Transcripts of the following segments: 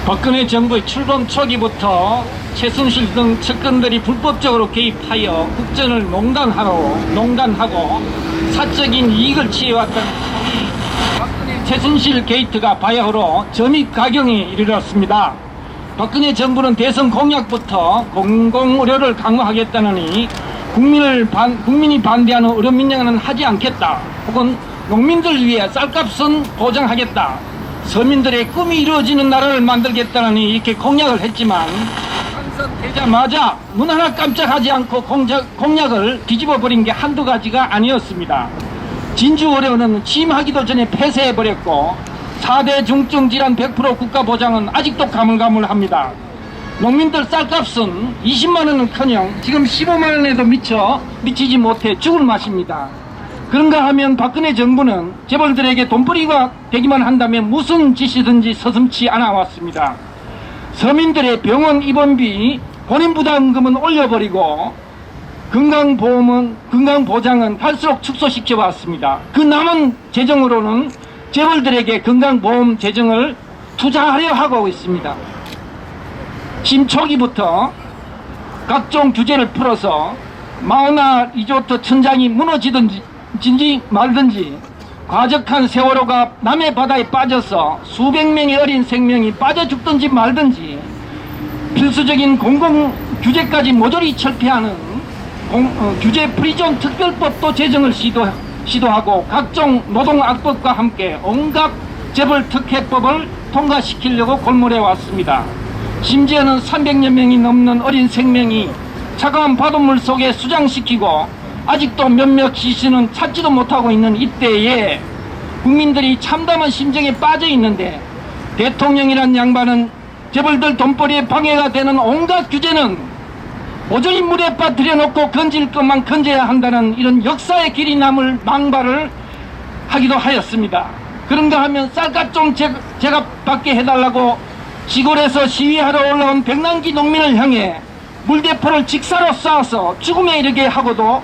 박근혜 정부의 출범 초기부터 최순실 등 측근들이 불법적으로 개입하여 국정을 농단하고 사적인 이익을 취해왔던 박근혜 최순실 게이트가 바야흐로 점입가경에 이르렀습니다. 박근혜 정부는 대선 공약부터 공공의료를 강화하겠다느니 국민이 반대하는 의료 민영화는 하지 않겠다, 혹은 농민들 위해 쌀값은 보장하겠다, 서민들의 꿈이 이루어지는 나라를 만들겠다니 이렇게 공약을 했지만 당선되자마자 눈 하나 깜짝하지 않고 공약을 뒤집어버린 게 한두 가지가 아니었습니다. 진주의료는 취임하기도 전에 폐쇄해버렸고 4대 중증질환 100% 국가보장은 아직도 가물가물합니다. 농민들 쌀값은 20만원은커녕 지금 15만원에도 미치지 못해 죽을 맛입니다. 그런가 하면 박근혜 정부는 재벌들에게 돈벌이가 되기만 한다면 무슨 짓이든지 서슴지 않아 왔습니다. 서민들의 병원 입원비 본인부담금은 올려버리고 건강보장은 갈수록 축소시켜 왔습니다. 그 남은 재정으로는 재벌들에게 건강보험 재정을 투자하려 하고 있습니다. 초기부터 각종 규제를 풀어서 마우나 리조트 천장이 무너지든지 말든지, 과적한 세월호가 남해 바다에 빠져서 수백 명의 어린 생명이 빠져 죽든지 말든지, 필수적인 공공 규제까지 모조리 철폐하는 규제 프리존 특별법도 제정을 시도하고 각종 노동 악법과 함께 온갖 재벌 특혜법을 통과시키려고 골몰해 왔습니다. 심지어는 300여 명이 넘는 어린 생명이 차가운 바닷물 속에 수장시키고 아직도 몇몇 시신은 찾지도 못하고 있는 이때에 국민들이 참담한 심정에 빠져 있는데, 대통령이란 양반은 재벌들 돈벌이에 방해가 되는 온갖 규제는 모조리 물에 빠뜨려 놓고 건질 것만 건져야 한다는 이런 역사의 길이 남을 망발을 하기도 하였습니다. 그런가 하면 쌀값 좀 제값받게 해달라고 시골에서 시위하러 올라온 백남기 농민을 향해 물대포를 직사로 쏴서 죽음에 이르게 하고도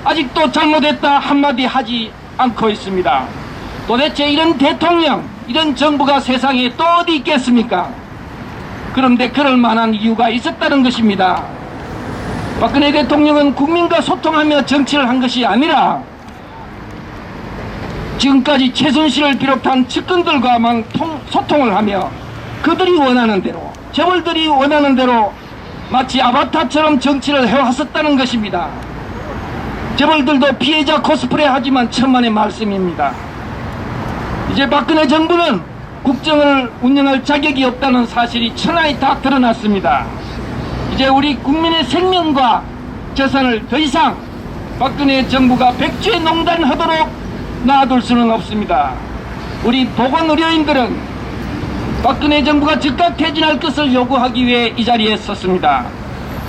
아직도 잘못했다 한마디 하지 않고 있습니다. 도대체 이런 대통령, 이런 정부가 세상에 또 어디 있겠습니까? 그런데 그럴 만한 이유가 있었다는 것입니다. 박근혜 대통령은 국민과 소통하며 정치를 한 것이 아니라 지금까지 최순실을 비롯한 측근들과만 소통을 하며 그들이 원하는 대로, 재벌들이 원하는 대로 마치 아바타처럼 정치를 해왔었다는 것입니다. 재벌들도 피해자 코스프레 하지만 천만의 말씀입니다. 이제 박근혜 정부는 국정을 운영할 자격이 없다는 사실이 천하에 다 드러났습니다. 이제 우리 국민의 생명과 재산을 더 이상 박근혜 정부가 백주에 농단하도록 놔둘 수는 없습니다. 우리 보건의료인들은 박근혜 정부가 즉각 퇴진할 것을 요구하기 위해 이 자리에 섰습니다.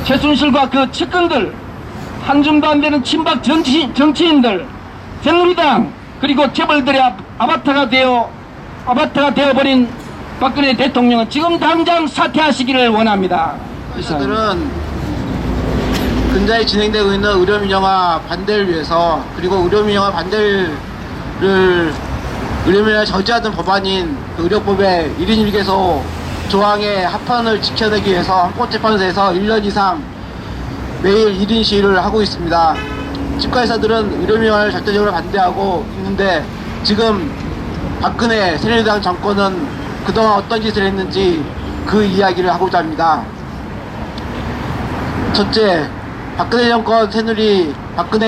최순실과 그 측근들, 한줌도 안 되는 친박 정치인들, 새누리당, 그리고 재벌들의 아바타가 되어버린 박근혜 대통령은 지금 당장 사퇴하시기를 원합니다. 의사들은 근자에 진행되고 있는 의료민영화 반대를 위해서, 그리고 의료민영화를 저지하는 법안인 의료법의 1인 1개소 조항의 합헌을 지켜내기 위해서 헌법재판소에서 1년 이상 매일 1인 시위를 하고 있습니다. 치과의사들은 의료민영화를 절대적으로 반대하고 있는데, 지금 박근혜 새누리당 정권은 그동안 어떤 짓을 했는지 그 이야기를 하고자 합니다. 첫째, 박근혜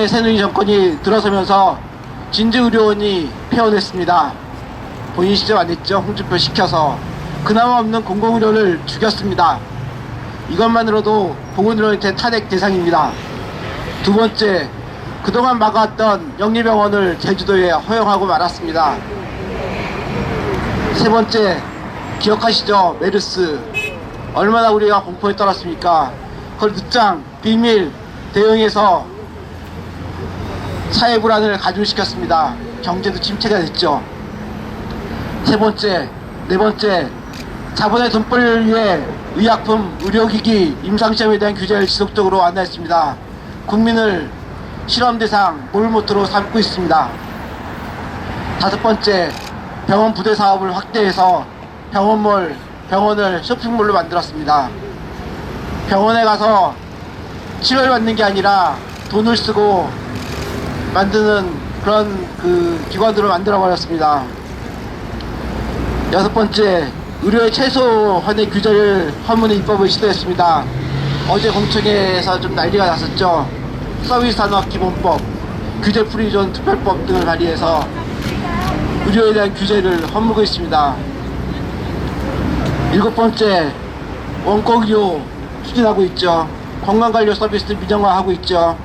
새누리 정권이 들어서면서 진주의료원이 폐원했습니다. 본인 시절 안 했죠. 홍준표 시켜서 그나마 없는 공공의료를 죽였습니다. 이것만으로도 보건의료한테 탄핵 대상입니다. 두 번째, 그동안 막아왔던 영리병원을 제주도에 허용하고 말았습니다. 세 번째, 기억하시죠? 메르스 얼마나 우리가 공포에 떨었습니까? 그걸 늦장 비밀 대응해서 사회 불안을 가중시켰습니다. 경제도 침체가 됐죠. 네 번째, 자본의 돈벌이를 위해 의약품, 의료기기, 임상시험에 대한 규제를 지속적으로 완화했습니다. 국민을 실험 대상, 몰모토로 삼고 있습니다. 다섯 번째, 병원 부대 사업을 확대해서 병원을 쇼핑몰로 만들었습니다. 병원에 가서 치료를 받는 게 아니라 돈을 쓰고 만드는 그런 기관들을 만들어 버렸습니다. 6번째, 의료의 최소한의 규제를 허무는 입법을 시도했습니다. 어제 공청회에서 좀 난리가 났었죠. 서비스산업기본법, 규제풀이존 특별법 등을 발의해서 의료에 대한 규제를 허무고 있습니다. 7번째, 원격의료 추진하고 있죠. 건강관리 서비스를 민영화하고 있죠.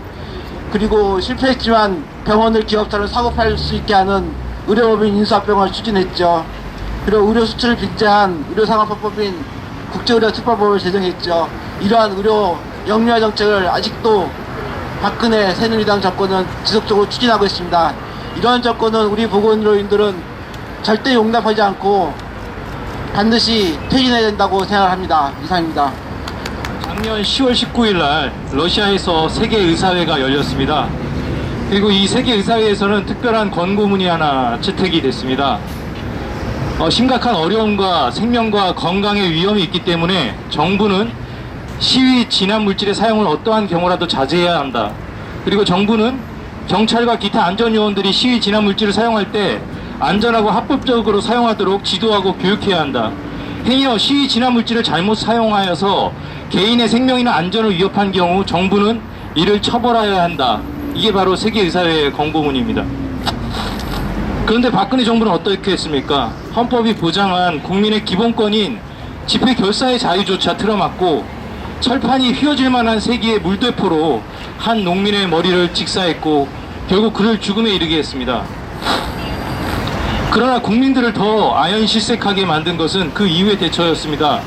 그리고 실패했지만 병원을 기업처럼 사고팔 수 있게 하는 의료법인 인수합병을 추진했죠. 그리고 의료 수출을 빈자한 의료산업화법인 국제의료특별법을 제정했죠. 이러한 의료 영유아 정책을 아직도 박근혜 새누리당 정권은 지속적으로 추진하고 있습니다. 이러한 정권은 우리 보건의료인들은 절대 용납하지 않고 반드시 퇴진해야 된다고 생각합니다. 이상입니다. 작년 10월 19일 날 러시아에서 세계의사회가 열렸습니다. 그리고 이 세계의사회에서는 특별한 권고문이 하나 채택이 됐습니다. 심각한 어려움과 생명과 건강의 위험이 있기 때문에 정부는 시위 진압 물질의 사용을 어떠한 경우라도 자제해야 한다. 그리고 정부는 경찰과 기타 안전요원들이 시위 진압 물질을 사용할 때 안전하고 합법적으로 사용하도록 지도하고 교육해야 한다. 행여 시위 진압 물질을 잘못 사용하여서 개인의 생명이나 안전을 위협한 경우 정부는 이를 처벌해야 한다. 이게 바로 세계의사회의 권고문입니다. 그런데 박근혜 정부는 어떻게 했습니까? 헌법이 보장한 국민의 기본권인 집회 결사의 자유조차 틀어막고 철판이 휘어질 만한 세기의 물대포로 한 농민의 머리를 직사했고 결국 그를 죽음에 이르게 했습니다. 그러나 국민들을 더 아연실색하게 만든 것은 그 이후의 대처였습니다.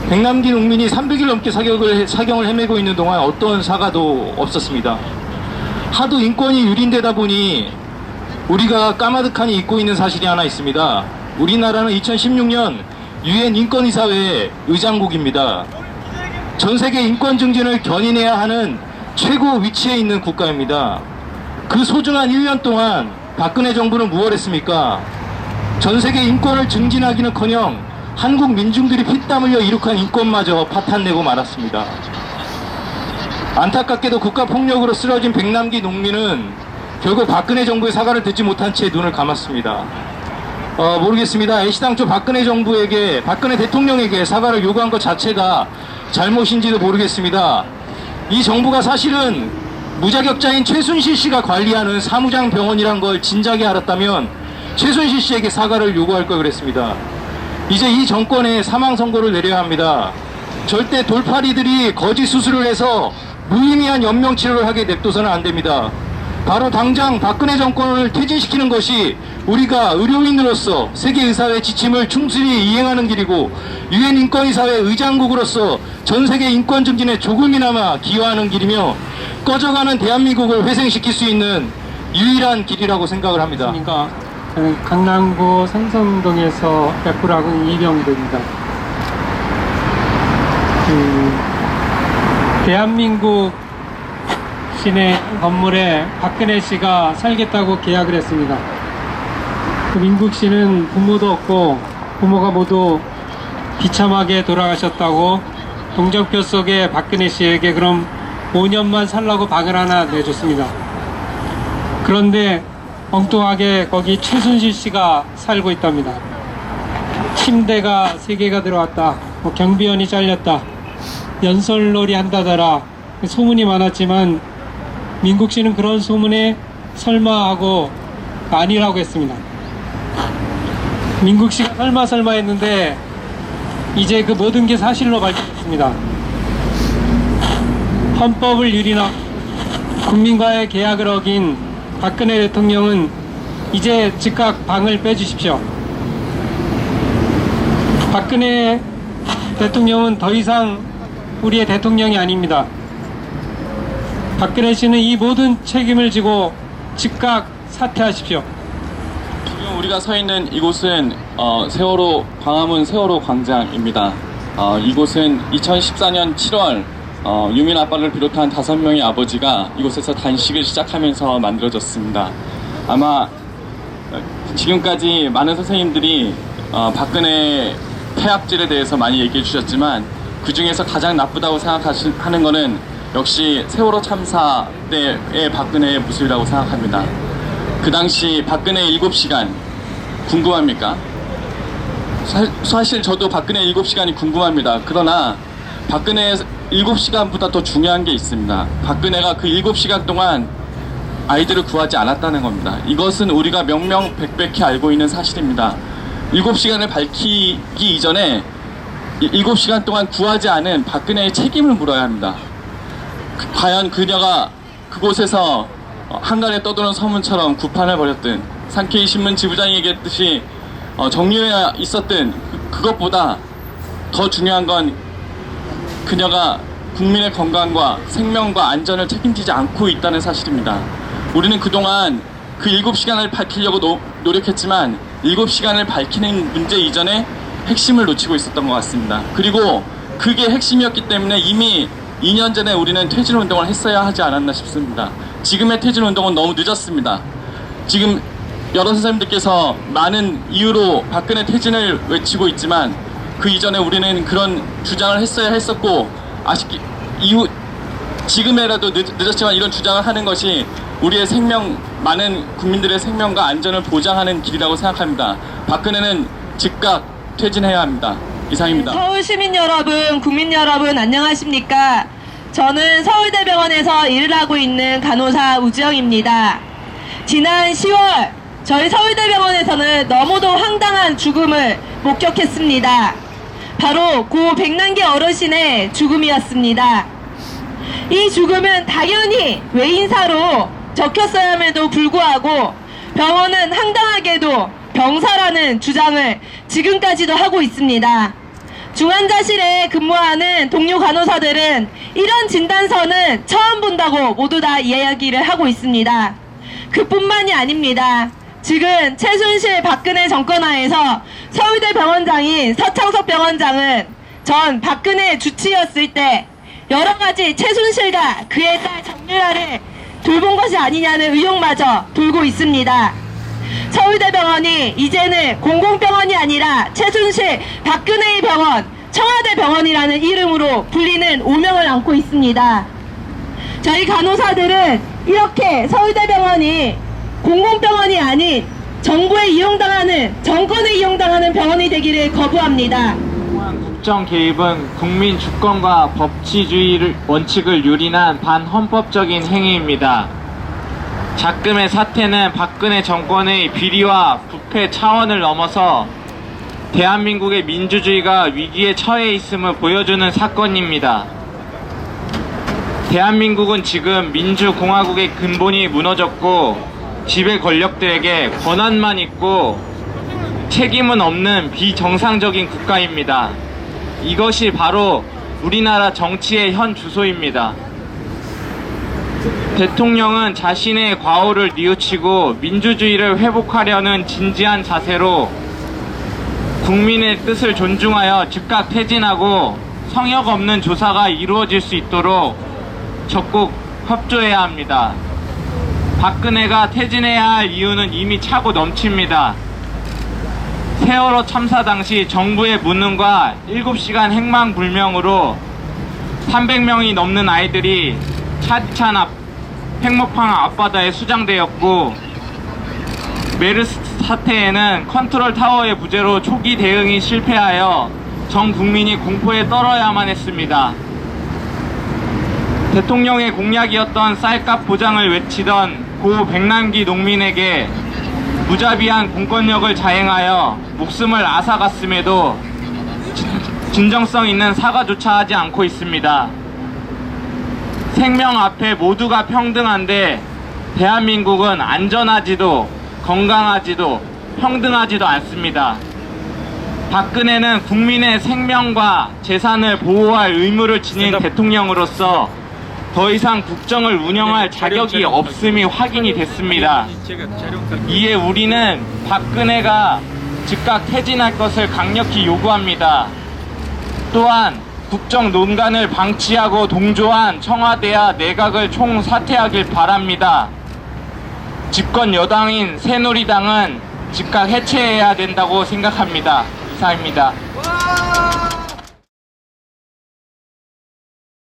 백남기 농민이 300일 넘게 사경을 헤매고 있는 동안 어떤 사과도 없었습니다. 하도 인권이 유린되다 보니 우리가 까마득하니 잊고 있는 사실이 하나 있습니다. 우리나라는 2016년 유엔 인권이사회 의장국입니다. 전 세계 인권 증진을 견인해야 하는 최고 위치에 있는 국가입니다. 그 소중한 1년 동안 박근혜 정부는 무엇을 했습니까? 전 세계 인권을 증진하기는커녕 한국 민중들이 피땀 흘려 이룩한 인권마저 파탄내고 말았습니다. 안타깝게도 국가폭력으로 쓰러진 백남기 농민은 결국 박근혜 정부의 사과를 듣지 못한 채 눈을 감았습니다. 모르겠습니다. 애시당초 박근혜 대통령에게 사과를 요구한 것 자체가 잘못인지도 모르겠습니다. 이 정부가 사실은 무자격자인 최순실 씨가 관리하는 사무장 병원이란 걸 진작에 알았다면 최순실 씨에게 사과를 요구할 걸 그랬습니다. 이제 이 정권에 사망 선고를 내려야 합니다. 절대 돌팔이들이 거짓 수술을 해서 무의미한 연명 치료를 하게 냅둬서는 안 됩니다. 바로 당장 박근혜 정권을 퇴진시키는 것이 우리가 의료인으로서 세계의사회 지침을 충실히 이행하는 길이고 유엔 인권이사회 의장국으로서 전 세계 인권 증진에 조금이나마 기여하는 길이며 꺼져가는 대한민국을 회생시킬 수 있는 유일한 길이라고 생각을 합니다. 그러니까 강남구 상성동에서 베풀하고 이병도입니다. 대한민국 시내 건물에 박근혜 씨가 살겠다고 계약을 했습니다. 그 민국 씨는 부모도 없고 부모가 모두 비참하게 돌아가셨다고 동정표 속에 박근혜 씨에게 그럼 5년만 살라고 방을 하나 내줬습니다. 그런데 엉뚱하게 거기 최순실 씨가 살고 있답니다. 침대가 3개가 들어왔다. 경비원이 잘렸다. 연설놀이 한다더라. 소문이 많았지만 민국 씨는 그런 소문에 설마 하고 아니라고 했습니다. 민국 씨가 설마 했는데 이제 그 모든 게 사실로 밝혀졌습니다. 헌법을 유린하고 국민과의 계약을 어긴 박근혜 대통령은 이제 즉각 방을 빼주십시오. 박근혜 대통령은 더 이상 우리의 대통령이 아닙니다. 박근혜 씨는 이 모든 책임을 지고 즉각 사퇴하십시오. 지금 우리가 서 있는 이곳은 세월호 광화문 세월호 광장입니다. 이곳은 2014년 7월 유민 아빠를 비롯한 5명의 아버지가 이곳에서 단식을 시작하면서 만들어졌습니다. 아마 지금까지 많은 선생님들이 박근혜 태압질에 대해서 많이 얘기해 주셨지만 그 중에서 가장 나쁘다고 생각하는 거는 역시 세월호 참사 때의 박근혜의 모습이라고 생각합니다. 그 당시 박근혜 7시간 궁금합니까? 사실 저도 박근혜 7시간이 궁금합니다. 그러나 박근혜 7시간보다 더 중요한 게 있습니다. 박근혜가 그 7시간 동안 아이들을 구하지 않았다는 겁니다. 이것은 우리가 명명백백히 알고 있는 사실입니다. 7시간을 밝히기 이전에 7시간 동안 구하지 않은 박근혜의 책임을 물어야 합니다. 과연 그녀가 그곳에서 한간에 떠도는 서문처럼 구판을 벌였든 상케이 신문 지부장이 얘기했듯이 정리해 있었든 그것보다 더 중요한 건 그녀가 국민의 건강과 생명과 안전을 책임지지 않고 있다는 사실입니다. 우리는 그동안 그 7시간을 밝히려고 노력했지만 7시간을 밝히는 문제 이전에 핵심을 놓치고 있었던 것 같습니다. 그리고 그게 핵심이었기 때문에 이미 2년 전에 우리는 퇴진운동을 했어야 하지 않았나 싶습니다. 지금의 퇴진운동은 너무 늦었습니다. 지금 여러 선생님들께서 많은 이유로 박근혜 퇴진을 외치고 있지만 그 이전에 우리는 그런 주장을 했어야 했었고 아쉽게 지금에라도 늦었지만 이런 주장을 하는 것이 우리의 생명, 많은 국민들의 생명과 안전을 보장하는 길이라고 생각합니다. 박근혜는 즉각 퇴진해야 합니다. 이상입니다. 서울 시민 여러분, 국민 여러분 안녕하십니까? 저는 서울대병원에서 일을 하고 있는 간호사 우지영입니다. 지난 10월 저희 서울대병원에서는 너무도 황당한 죽음을 목격했습니다. 바로 고 백남기 어르신의 죽음이었습니다. 이 죽음은 당연히 외인사로 적혔어야함에도 불구하고 병원은 황당하게도 병사라는 주장을 지금까지도 하고 있습니다. 중환자실에 근무하는 동료 간호사들은 이런 진단서는 처음 본다고 모두 다 이야기를 하고 있습니다. 그뿐만이 아닙니다. 지금 최순실 박근혜 정권 하에서 서울대 병원장인 서창석 병원장은 전 박근혜 주치였을 때 여러가지 최순실과 그의 딸 정유라를 돌본 것이 아니냐는 의혹마저 돌고 있습니다. 서울대병원이 이제는 공공병원이 아니라 최순실 박근혜의 병원, 청와대병원이라는 이름으로 불리는 오명을 안고 있습니다. 저희 간호사들은 이렇게 서울대병원이 공공병원이 아닌 정부에 이용당하는, 정권에 이용당하는 병원이 되기를 거부합니다. 국정 개입은 국민 주권과 법치주의 원칙을 유린한 반헌법적인 행위입니다. 작금의 사태는 박근혜 정권의 비리와 부패 차원을 넘어서 대한민국의 민주주의가 위기에 처해 있음을 보여주는 사건입니다. 대한민국은 지금 민주공화국의 근본이 무너졌고 지배 권력들에게 권한만 있고 책임은 없는 비정상적인 국가입니다. 이것이 바로 우리나라 정치의 현 주소입니다. 대통령은 자신의 과오를 뉘우치고 민주주의를 회복하려는 진지한 자세로 국민의 뜻을 존중하여 즉각 퇴진하고 성역 없는 조사가 이루어질 수 있도록 적극 협조해야 합니다. 박근혜가 퇴진해야 할 이유는 이미 차고 넘칩니다. 세월호 참사 당시 정부의 무능과 7시간 행방불명으로 300명이 넘는 아이들이 차디찬 핵모팡 앞바다에 수장되었고, 메르스 사태에는 컨트롤 타워의 부재로 초기 대응이 실패하여 전 국민이 공포에 떨어야만 했습니다. 대통령의 공약이었던 쌀값 보장을 외치던 고 백남기 농민에게 무자비한 공권력을 자행하여 목숨을 앗아갔음에도 진정성 있는 사과조차 하지 않고 있습니다. 생명 앞에 모두가 평등한데 대한민국은 안전하지도 건강하지도 평등하지도 않습니다. 박근혜는 국민의 생명과 재산을 보호할 의무를 지닌 대통령으로서 더 이상 국정을 운영할 자격이 없음이 확인이 됐습니다. 이에 우리는 박근혜가 즉각 퇴진할 것을 강력히 요구합니다. 또한 국정 논간을 방치하고 동조한 청와대와 내각을 총사퇴하길 바랍니다. 집권 여당인 새누리당은 즉각 해체해야 된다고 생각합니다. 이상입니다.